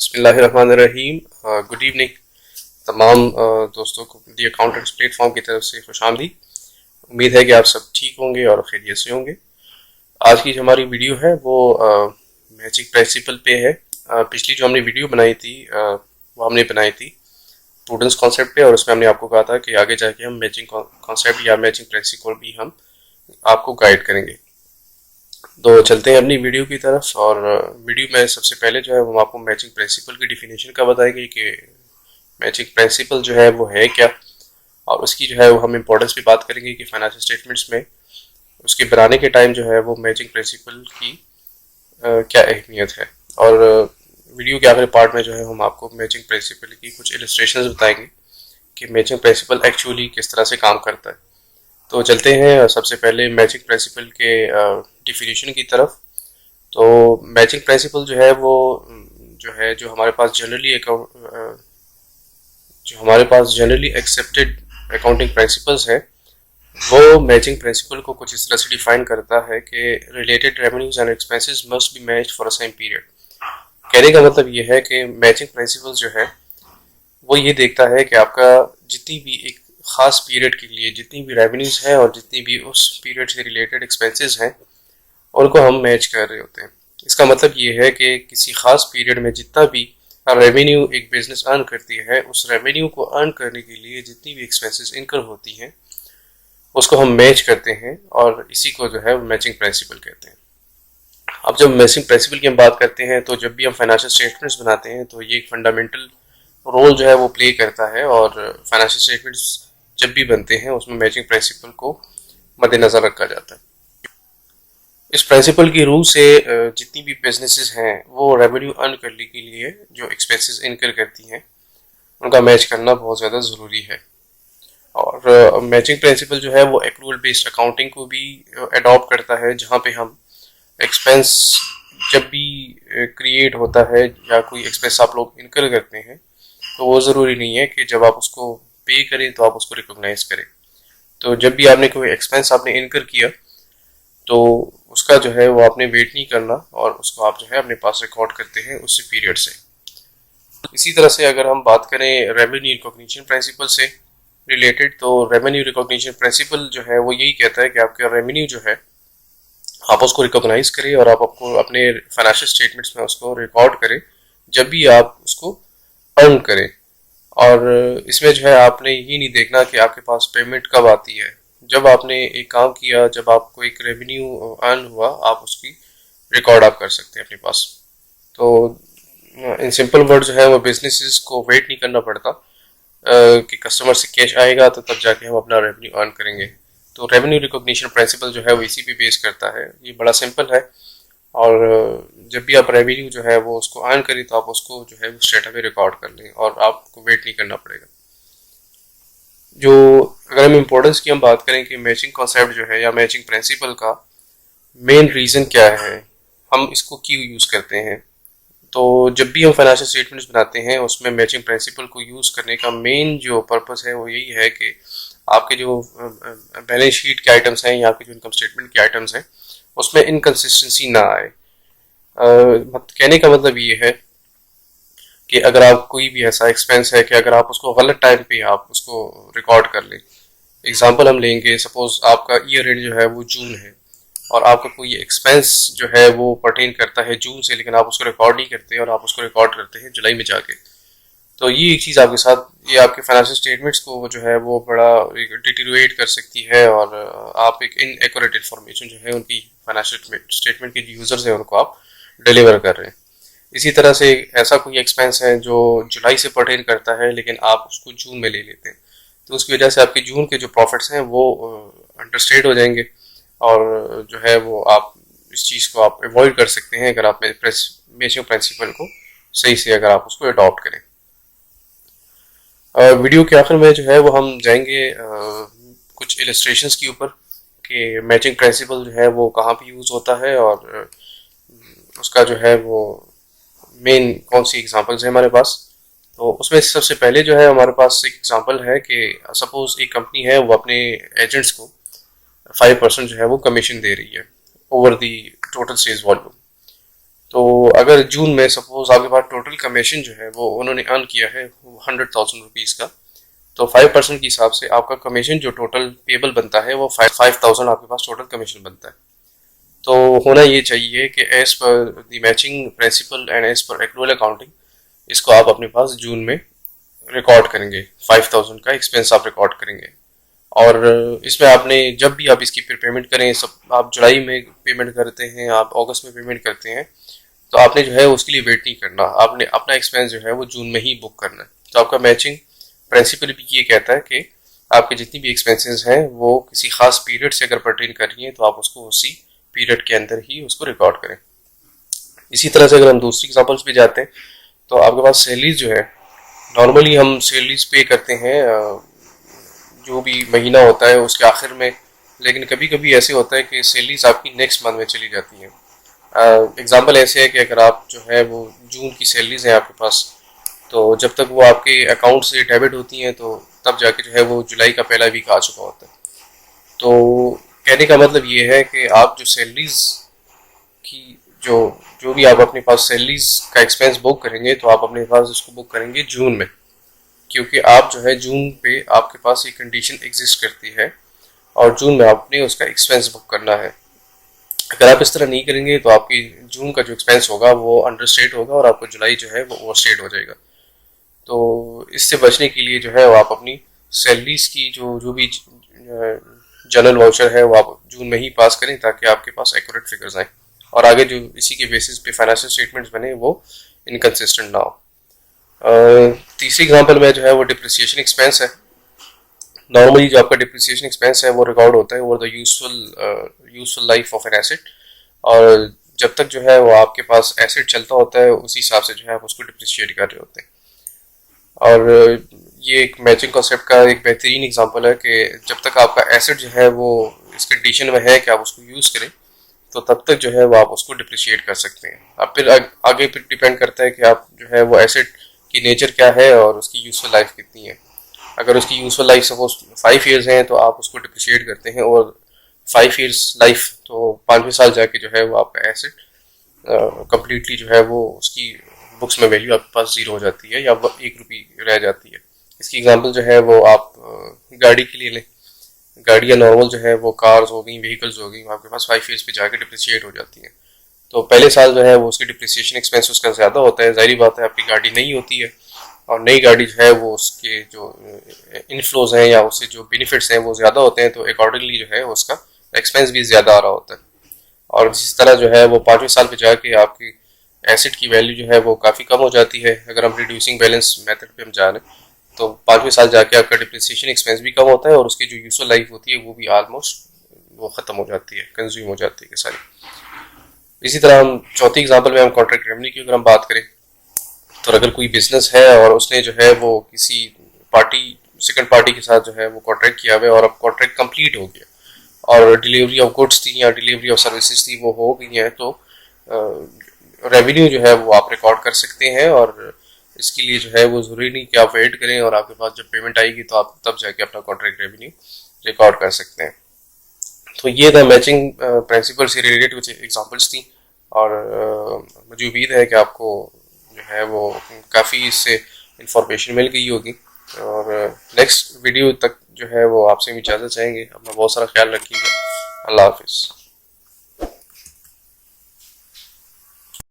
बिस्मिल्लाहिर्रहमानिर्रहीम। Good evening तमाम दोस्तों को दी अकाउंटेंट्स प्लेटफॉर्म की तरफ से खुशामदीद। उम्मीद है कि आप सब ठीक होंगे और खैरियत से होंगे। आज की जो हमारी वीडियो है वो मैचिंग प्रिंसिपल पे है। पिछली जो हमने वीडियो बनाई थी वो हमने बनाई थी प्रूडेंस कॉन्सेप्ट पे, और उसमें हमने आपको कहा था कि आगे जाके हम मैचिंग कॉन्सेप्ट या मैचिंग प्रिंसिपल भी हम आपको गाइड करेंगे। तो चलते हैं अपनी वीडियो की तरफ। और वीडियो में सबसे पहले जो है वो आपको मैचिंग प्रिंसिपल की डिफिनेशन का बताएंगे कि मैचिंग प्रिंसिपल जो है वो है क्या, और उसकी जो है वो हम इम्पोर्टेंस भी बात करेंगे कि फाइनेंशियल स्टेटमेंट्स में उसके बनाने के टाइम जो है वो मैचिंग प्रिंसिपल की क्या अहमियत है। और वीडियो के आखिरी पार्ट में जो है हम आपको मैचिंग प्रिंसिपल की कुछ इलस्ट्रेशंस बताएंगे कि मैचिंग प्रिंसिपल एक्चुअली किस तरह से काम करता है। तो चलते हैं सबसे पहले मैचिंग प्रिंसिपल के डिफिनेशन की तरफ। तो मैचिंग प्रिंसिपल जो है वो जो हमारे पास जनरली एक्सेप्टेड अकाउंटिंग प्रिंसिपल्स है, वो मैचिंग प्रिंसिपल को कुछ इस तरह से डिफाइन करता है कि related revenues and expenses must be matched for a same period. कहने का मतलब ये है कि मैचिंग प्रिंसिपल जो है वो ये देखता है कि आपका जितनी भी एक खास पीरियड के लिए जितनी भी रेवेन्यूज हैं और जितनी भी उस पीरियड से रिलेटेड एक्सपेंसेस हैं उनको हम मैच कर रहे होते हैं। इसका मतलब ये है कि किसी खास पीरियड में जितना भी रेवेन्यू एक बिजनेस अर्न करती है, उस रेवेन्यू को अर्न करने के लिए जितनी भी एक्सपेंसेस इनकर होती हैं उसको हम मैच करते हैं, और इसी को जो है मैचिंग प्रिंसिपल कहते हैं। अब जब मैचिंग प्रिंसिपल की हम बात करते हैं तो जब भी हम फाइनेंशियल स्टेटमेंट्स बनाते हैं तो ये एक फंडामेंटल रोल जो है वो प्ले करता है, और फाइनेंशियल स्टेटमेंट्स जब भी बनते हैं उसमें मैचिंग प्रिंसिपल को मद्देनजर रखा जाता है। इस प्रिंसिपल की रूह से जितनी भी बिजनेसेस हैं वो रेवेन्यू अर्न करने के लिए जो एक्सपेंसेस इनकर करती हैं उनका मैच करना बहुत ज़्यादा ज़रूरी है। और मैचिंग प्रिंसिपल जो है वो एक्रूअल बेस्ड अकाउंटिंग को भी अडॉप्ट करता है, जहाँ पे हम एक्सपेंस जब भी क्रिएट होता है या कोई एक्सपेंस आप लोग इनकर करते हैं तो वो ज़रूरी नहीं है कि जब आप उसको पे करें तो आप उसको रिकॉग्नाइज करें। तो जब भी आपने कोई एक्सपेंस आपने इनकर किया तो उसका जो है वो आपने वेट नहीं करना, और उसको आप जो है अपने पास रिकॉर्ड करते हैं उसी पीरियड से। इसी तरह से अगर हम बात करें रेवेन्यू रिकॉग्निशन प्रिंसिपल से रिलेटेड, तो रेवेन्यू रिकॉग्निशन प्रिंसिपल जो है वो यही कहता है कि आपका रेवेन्यू जो है आप उसको रिकॉग्नाइज करें और आप आपको अपने फाइनेंशियल स्टेटमेंट्स में उसको रिकॉर्ड करें जब भी आप उसको अर्न करें। और इसमें जो है आपने यही नहीं देखना कि आपके पास पेमेंट कब आती है। जब आपने एक काम किया, जब आपको एक रेवेन्यू अर्न हुआ, आप उसकी रिकॉर्ड आप कर सकते हैं अपने पास। तो इन सिंपल वर्ड जो है वो बिजनेसेस को वेट नहीं करना पड़ता कि कस्टमर से कैश आएगा तो तब जाके हम अपना रेवेन्यू अर्न करेंगे। तो रेवेन्यू रिकॉग्निशन प्रिंसिपल जो है वो इसी पे बेस करता है। ये बड़ा सिंपल है, और जब भी आप रेवेन्यू जो है वो उसको अर्न करें तो आप उसको जो है वो स्ट्रेट अवे रिकॉर्ड कर लें और आपको वेट नहीं करना पड़ेगा। जो अगर हम इम्पोर्टेंस की हम बात करें कि मैचिंग कॉन्सेप्ट जो है या मैचिंग प्रिंसिपल का मेन रीज़न क्या है, हम इसको क्यों यूज़ करते हैं, तो जब भी हम फाइनेंशियल स्टेटमेंट्स बनाते हैं उसमें मैचिंग प्रिंसिपल को यूज़ करने का मेन जो पर्पस है वो यही है कि आपके जो बैलेंस शीट के आइटम्स हैं या आपके जो इनकम स्टेटमेंट के आइटम्स हैं उसमें इनकन्सिस्टेंसी ना आए। कहने का मतलब ये है कि अगर आप कोई भी ऐसा एक्सपेंस है कि अगर आप उसको गलत टाइम पे आप उसको रिकॉर्ड कर लें। एग्जांपल हम लेंगे, सपोज आपका ईयर एंड जो है वो जून है और आपका कोई एक्सपेंस जो है वो पर्टेन करता है जून से, लेकिन आप उसको रिकॉर्ड नहीं करते और आप उसको रिकॉर्ड करते हैं जुलाई में जाके। तो ये एक चीज़ आपके साथ, ये आपके फाइनेंशियल स्टेटमेंट्स को जो है वो बड़ा डिटीरियोरेट कर सकती है, और आप एक इनएक्यूरेट इन्फॉर्मेशन जो है उनकी फाइनेंशियल स्टेटमेंट के जो यूजर्स हैं उनको आप डिलीवर कर रहे हैं। इसी तरह से ऐसा कोई एक्सपेंस है जो जुलाई से पर्टेन करता है लेकिन आप उसको जून में ले लेते हैं, तो उसकी वजह से आपके जून के जो प्रॉफिट्स हैं वो अंडरस्टेट हो जाएंगे, और जो है वो आप इस चीज़ को आप अवॉइड कर सकते हैं अगर आप मैचिंग प्रिंसिपल को सही से अगर आप उसको अडॉप्ट करें। वीडियो के आखिर में जो है वो हम जाएंगे कुछ इलस्ट्रेशंस के ऊपर कि मैचिंग प्रिंसिपल जो है वो कहाँ पे यूज़ होता है, और उसका जो है वो मेन कौन सी एग्जांपल्स हैं हमारे पास। तो उसमें सबसे पहले जो है हमारे पास एक एग्जांपल है कि सपोज एक कंपनी है वो अपने एजेंट्स को 5% जो है वो कमीशन दे रही है over the total sales volume. तो अगर जून में सपोज आपके पास टोटल कमीशन जो है वो उन्होंने अर्न किया है 100,000 रुपीज़ का, तो 5% के हिसाब से आपका कमीशन जो टोटल पेबल बनता है वो 5,000 आपके पास टोटल कमीशन बनता है। तो होना ये चाहिए कि as per the matching principle and as per accrual accounting इसको आप अपने पास जून में रिकॉर्ड करेंगे, 5,000 का एक्सपेंस आप रिकॉर्ड करेंगे। और इसमें आपने जब भी आप इसकी पेमेंट करें, सब आप जुलाई में पेमेंट करते हैं, आप अगस्त में पेमेंट करते हैं, तो आपने जो है उसके लिए वेट नहीं करना, आपने अपना एक्सपेंस जो है वो जून में ही बुक करना है। तो आपका मैचिंग प्रिंसिपल भी ये कहता है कि आपके जितनी भी एक्सपेंसेस हैं वो किसी खास पीरियड से अगर पर्टेन कर रही हैं तो आप उसको उसी पीरियड के अंदर ही उसको रिकॉर्ड करें। इसी तरह से अगर हम दूसरी एग्जांपल्स पे जाते हैं तो आपके पास सैलरीज जो है, नॉर्मली हम सैलरीज पे करते हैं जो भी महीना होता है उसके आखिर में, लेकिन कभी कभी ऐसे होता है कि सैलरीज आपकी नेक्स्ट मंथ में चली जाती हैं। एग्जांपल ऐसे है कि अगर आप जो है वो जून की सैलरीज हैं आपके पास, तो जब तक वो आपके अकाउंट से डेबिट होती हैं तो तब जाके जो है वो जुलाई का पहला वीक आ चुका होता है। तो कहने का मतलब ये है कि आप जो सैलरीज की जो जो भी आप अपने पास सैलरीज का एक्सपेंस बुक करेंगे तो आप अपने पास उसको बुक करेंगे जून में, क्योंकि आप जो है जून पे आपके पास एक कंडीशन एग्जिस्ट करती है और जून में आपने उसका एक्सपेंस बुक करना है। अगर आप इस तरह नहीं करेंगे तो आपकी जून का जो एक्सपेंस होगा वो अंडरस्टेट होगा और आपको जुलाई जो है वो ओवरस्टेट हो जाएगा। तो इससे बचने के लिए जो है वो आप अपनी सैलरीज की जो जो भी जनरल वाउचर है वो आप जून में ही पास करें ताकि आपके पास एक्यूरेट फिगर्स आए और आगे जो इसी के बेसिस पे फाइनेंशियल स्टेटमेंट्स बने वो इनकंसिस्टेंट ना हो। तीसरी एग्जांपल में जो है वो डिप्रिसिएशन एक्सपेंस है। नॉर्मली जो आपका डिप्रिसिएशन एक्सपेंस है वो रिकॉर्ड होता है over the useful life of an asset, और जब तक जो है वो आपके पास एसेट चलता होता है उसी हिसाब से जो है आप उसको डिप्रिशिएट कर रहे होते हैं। और ये एक मैचिंग कॉन्सेप्ट का एक बेहतरीन एग्जांपल है कि जब तक आपका एसेट जो है वो इस कंडीशन में है कि आप उसको यूज़ करें तो तब तक जो है वो आप उसको डिप्रिशिएट कर सकते हैं। अब फिर आगे फिर डिपेंड करता है कि आप जो है वो एसेट की नेचर क्या है और उसकी यूजफुल लाइफ कितनी है। अगर उसकी यूजफुल लाइफ सपोज 5 ईयर्स हैं तो आप उसको डिप्रिशिएट करते हैं, और 5 ईयर्स लाइफ तो 5वें साल जाके जो है वो आपका एसेट कम्प्लीटली जो है वो उसकी बुक्स में वैल्यू आपके पास जीरो हो जाती है या 1 रुपये रह जाती है। इसकी एग्जांपल जो है वो आप गाड़ी के लिए लें। गाड़ियाँ नॉर्मल जो है वो कार्स हो गई, व्हीकल्स हो गई, आपके पास 5 ईयर्स पे जाके डिप्रिशिएट हो जाती हैं। तो पहले साल जो है वो उसकी डिप्रिसिएशन एक्सपेंस उसका ज़्यादा होता है, जाहिर बात है आपकी गाड़ी नई होती है और नई गाड़ी जो है वो उसके जो इनफ्लोज हैं या उससे जो बेनिफिट्स हैं वो ज़्यादा होते हैं, तो अकॉर्डिंगली जो है उसका एक्सपेंस भी ज़्यादा आ रहा होता है। और इसी तरह जो है वो 5वें साल पे जाके आपकी एसेट की वैल्यू जो है वो काफ़ी कम हो जाती है। अगर हम रिड्यूसिंग बैलेंस मेथड पे हम जा रहे हैं तो 5वें साल जाके आपका डिप्रिसिएशन एक्सपेंस भी कम होता है और उसकी जो यूजफुल लाइफ होती है वो भी ऑलमोस्ट वो ख़त्म हो जाती है, कंज्यूम हो जाती है सारी। इसी तरह हम चौथी एग्जांपल में हम कॉन्ट्रैक्ट रेवेन्यू की अगर हम बात करें तो अगर कोई बिजनेस है और उसने जो है वो किसी पार्टी सेकंड पार्टी के साथ जो है वो कॉन्ट्रैक्ट किया हुआ है और अब कॉन्ट्रैक्ट कंप्लीट हो गया और डिलीवरी ऑफ गुड्स थी या डिलीवरी ऑफ सर्विसेज थी वो हो गई है, तो रेवेन्यू जो है वो आप रिकॉर्ड कर सकते हैं। और इसके लिए जो है वो ज़रूरी नहीं कि आप वेट करें और आपके पास जब पेमेंट आएगी तो आप तब जाके अपना कॉन्ट्रैक्ट रेवेन्यू रिकॉर्ड कर सकते हैं। तो ये था मैचिंग प्रिंसिपल से रिलेटेड कुछ एग्जांपल्स थी और मुझे उम्मीद है कि आपको जो है वो काफ़ी इससे इंफॉर्मेशन मिल गई होगी। और नेक्स्ट वीडियो तक जो है वो आपसे हम इजाज़त चाहेंगे। अपना बहुत सारा ख्याल रखिएगा। अल्लाह हाफिज़।